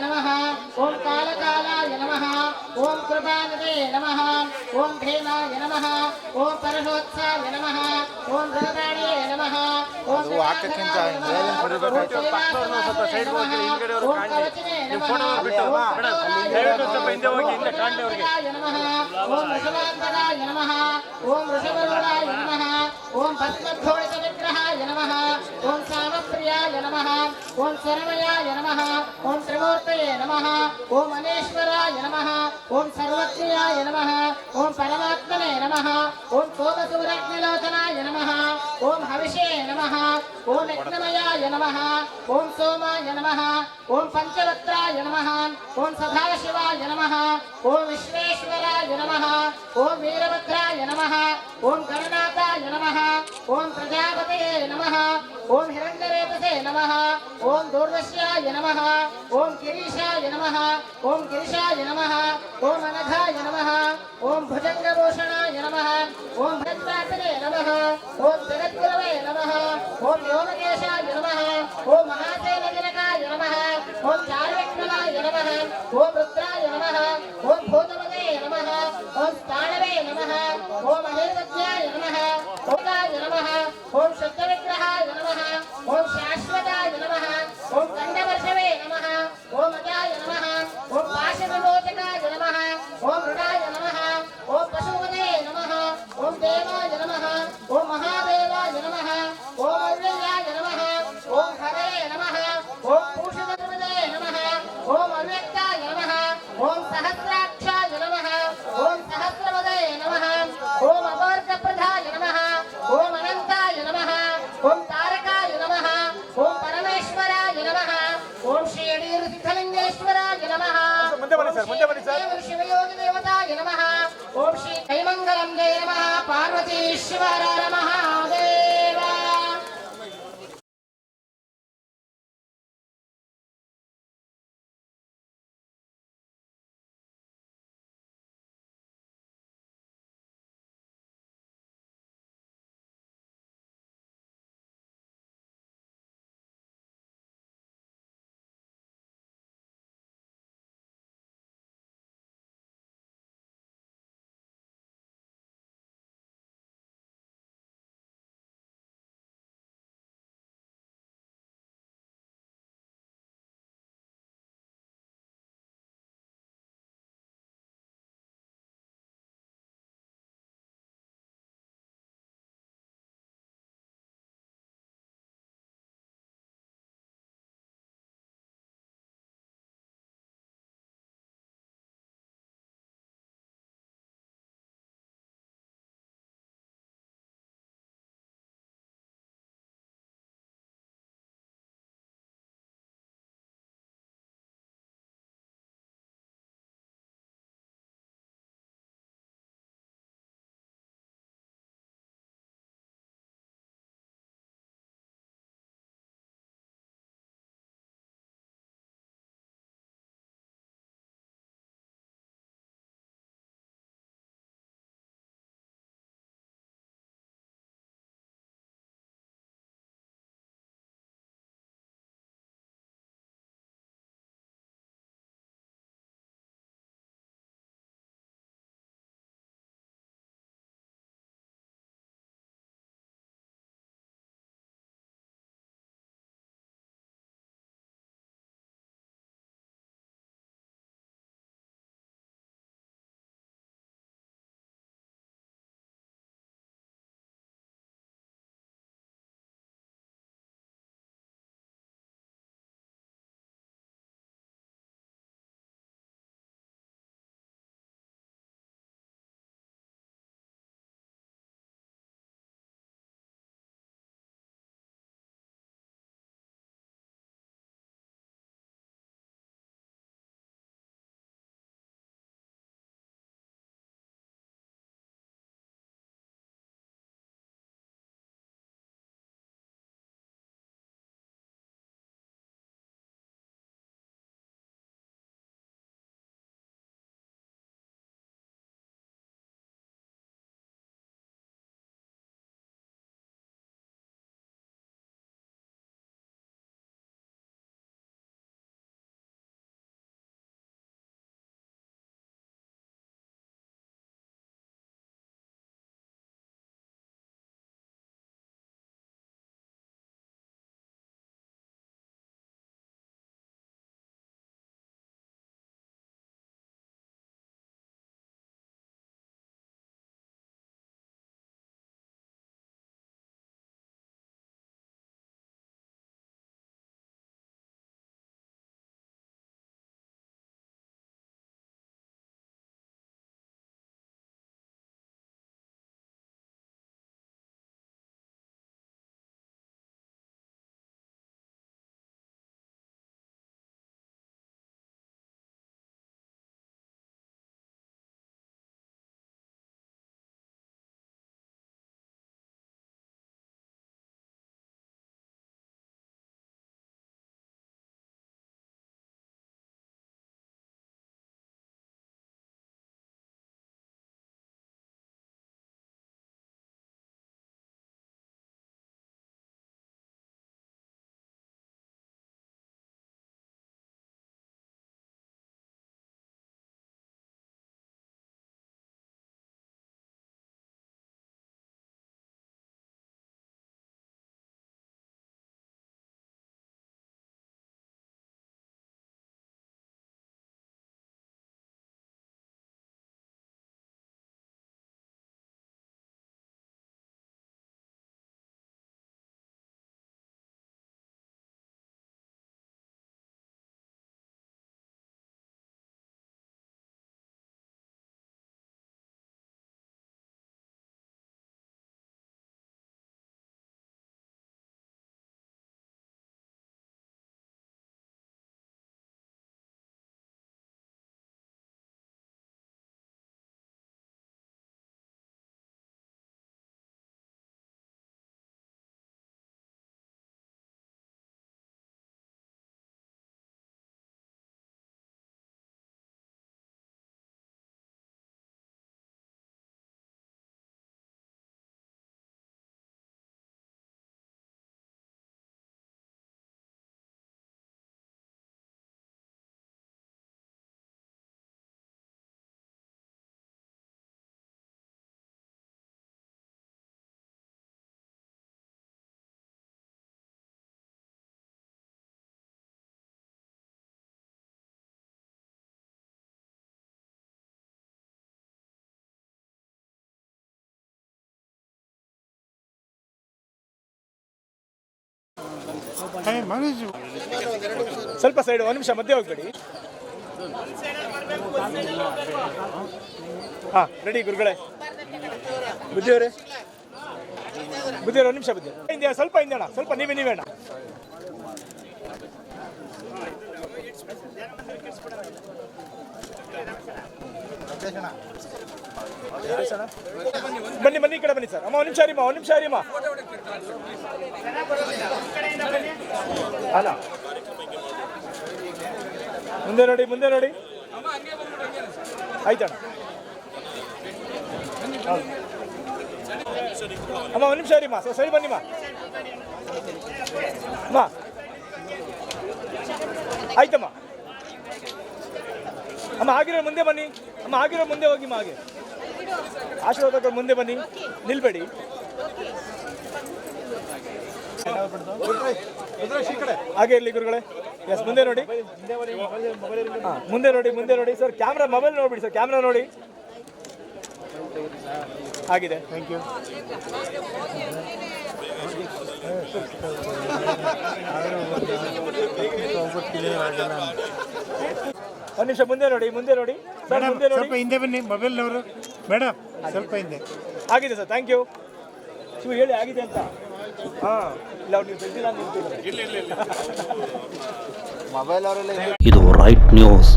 नमः ओम कालकालाय नमः ओम कृपानिधे नमः ओम भीमाय नमः ओम परशोत्साय नमः ओम रुद्राणये नमः ओम गणाधराय नमः ओम कवचिने नमः ओम वृषभान्तराय नमः ओम वृषभरूढाय नमः ओम भस्मघोषित विग्रहाय नमः ओम सामप्रियाय नमः ओम स्वरमयाय नमः ओम त्रिमूर्तये नमः ओम अनेश्वराय नमः ओम सर्वज्ञाय नमः ओम परमात्मने नमः ओम सोमसूरग्निलोचनाय नमः ओम हविषे नमः ओम यज्ञमयाय नमः ओम सोमाय नमः ओम पंचवक्त्राय नमः ओम सदाशिवाय नमः ओम विश्वेश्वराय नमः ओम वीरभद्राय नमः ओम गणनाथाय नमः ओम प्रजापतये नमः ओम हिरण्यरेतसे नमः ओम दूर्दश्याय नमः ओम गिरीशाय नमः ओम गिरिशाय नमः ओम अनघाय नमः ओम भुजंगभूषणाय नमः ओम भद्रातने नमः ओम जगद्गुरवे नमः ओम योगकेशाय नमः ओम महासेनजनकाय नमः ओम चार्विक्रमाय नमः ओम रुद्राय नमः ओम भूतपते नमः ओम स्थाणवे नमः ओम अनिर्वज्ञाय नमः ओकाय नमः ओम शुद्धविग्रहाय नमः ओम शाश्वताय नमः ओम खंडवर्षवे नमः ओम अजाय नमः ओम पाशविमोचकाय नमः ओम ऋणाय नमः ओम पशुपते नमः ओम देवाय नमः ओम महादेवाय नमः ओम अव्ययाय नमः ओम हरये नमः ओम पूषणद्रुमदे नमः ओम अव्यक्ताय नमः ओम सहस्राक्षाय नमः ओम सहस्रवदे नमः ओम अवर्गप्रधाय नमः ओम अनंताय नमः ओम तारकाय नमः ओम परमेश्वराय नमः ओम श्री अडीरसिद्धलिंगेश्वराय नमः शिवयोगी देवताय नमः ओम श्री कैमंगलम जय नमः पार्वतीश्वर महादेव। ಸ್ವಲ್ಪ ಸೈಡ್ ಒಂದು ನಿಮಿಷ ಮಧ್ಯೆ ಹೋಗ್ಬೇಡಿ. ಹಾಂ ರೆಡಿ ಗುರುಗಳೇ. ಬುದ್ಧಿಯವರೇ ಒಂದು ನಿಮಿಷ ಬುದ್ಧಿ ಹಿಂದೆ ಸ್ವಲ್ಪ ಹಿಂದೆಣ್ಣ ಸ್ವಲ್ಪ ನೀವೇ ಅಣ್ಣ. ಬನ್ನಿ ಈ ಕಡೆ ಬನ್ನಿ ಸರ್. ಅಮ್ಮ ಒಂದು ನಿಮಿಷ ಅಮ್ಮ ಅಲ್ಲ ಮುಂದೆ ನೋಡಿ ಆಯ್ತಣ್ಣ. ಅಮ್ಮ ಒಂದು ನಿಮಿಷ ಅಮ್ಮ ಸರಿ ಬನ್ನಿಮ್ಮ ಅಮ್ಮ ಆಯ್ತಮ್ಮ. ಅಮ್ಮ ಆಗಿರೋ ಮುಂದೆ ಬನ್ನಿ ಅಮ್ಮ, ಆಗಿರೋ ಮುಂದೆ ಹೋಗಿಮ್ಮ, ಹಾಗೆ ಆಶೀರ್ವಾದ ಮುಂದೆ ಬನ್ನಿ, ನಿಲ್ಬೇಡಿ. ಹಾಗೆ ಇರಲಿ ಗುರುಗಳೇ. ಎಸ್ ಮುಂದೆ ನೋಡಿ, ಮುಂದೆ ನೋಡಿ ಸರ್. ಕ್ಯಾಮ್ರಾ ಮೊಬೈಲ್ ನೋಡ್ಬಿಡಿ ಸರ್, ಕ್ಯಾಮ್ರಾ ನೋಡಿ. ಆಗಿದೆ, ಥ್ಯಾಂಕ್ ಯು. ಒಂದು ನಿಮಿಷ ಮುಂದೆ ನೋಡಿ ಸರ್, ಮುಂದೆ ನೋಡಿ. ಸ್ವಲ್ಪ ಹಿಂದೆ ಬನ್ನಿ ಮೊಬೈಲ್ನವರು ಮೇಡಮ್, ಸ್ವಲ್ಪ ಹಿಂದೆ. ಆಗಿದೆ ಸರ್, ಥ್ಯಾಂಕ್ ಯು. ಶಿವ ಹೇಳಿ ಆಗಿದೆ ಅಂತ. ಹಾಂ ಇಲ್ಲ ನೀವು ತೆಗ್ದಿಲ್ಲ. ಇದು ರೈಟ್ ನ್ಯೂಸ್.